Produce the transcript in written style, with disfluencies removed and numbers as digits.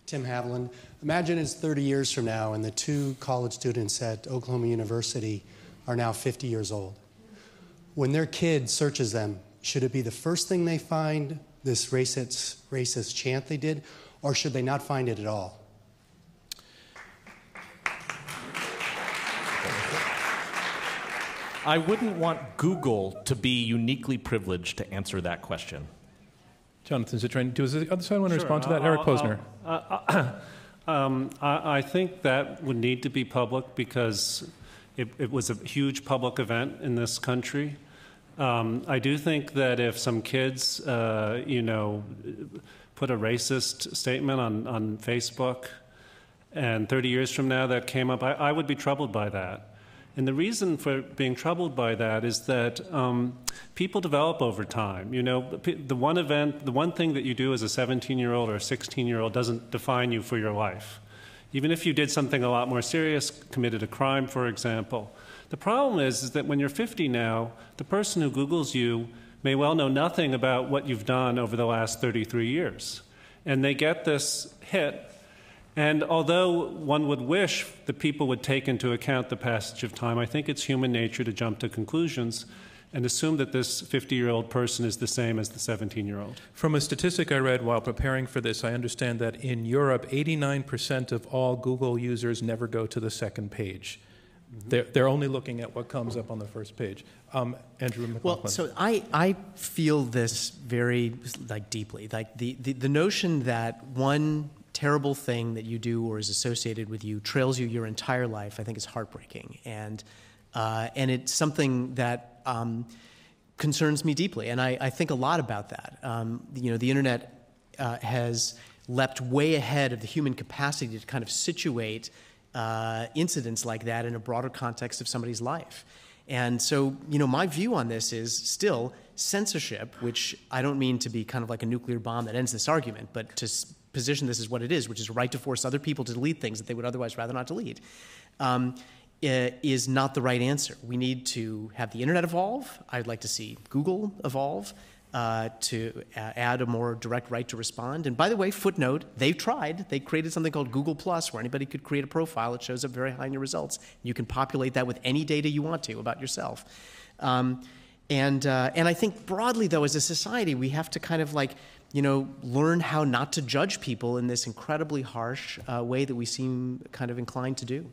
Tim Haviland. Imagine it's 30 years from now and the two college students at Oklahoma University are now 50 years old. When their kid searches them, should it be the first thing they find, this racist chant they did, or should they not find it at all? I wouldn't want Google to be uniquely privileged to answer that question. Jonathan Zittrain, does the other side want to respond to that? Eric Posner. I think that would need to be public because it was a huge public event in this country. I do think that if some kids, put a racist statement on Facebook, and 30 years from now that came up, I would be troubled by that. And the reason for being troubled by that is that people develop over time. The one thing that you do as a 17-year-old or a 16-year-old doesn't define you for your life. Even if you did something a lot more serious, committed a crime, for example. The problem is that when you're 50 now, the person who Googles you may well know nothing about what you've done over the last 33 years. And they get this hit. And although one would wish that people would take into account the passage of time, I think it's human nature to jump to conclusions and assume that this 50-year-old person is the same as the 17-year-old. From a statistic I read while preparing for this, I understand that in Europe, 89% of all Google users never go to the second page. They're only looking at what comes up on the first page. Andrew McLaughlin. Well, so I feel this very deeply. The notion that one terrible thing that you do or is associated with you trails you your entire life, I think is heartbreaking. And it's something that concerns me deeply. And I think a lot about that. The internet has leapt way ahead of the human capacity to kind of situate incidents like that in a broader context of somebody's life. And so, my view on this is still censorship, which I don't mean to be kind of like a nuclear bomb that ends this argument, but to position this as what it is, which is a right to force other people to delete things that they would otherwise rather not delete, is not the right answer. We need to have the internet evolve. I'd like to see Google evolve to add a more direct right to respond. And by the way, footnote, they've tried. They created something called Google Plus, where anybody could create a profile. It shows up very high in your results. You can populate that with any data you want to about yourself. And I think broadly, though, as a society, we have to kind of learn how not to judge people in this incredibly harsh way that we seem kind of inclined to do.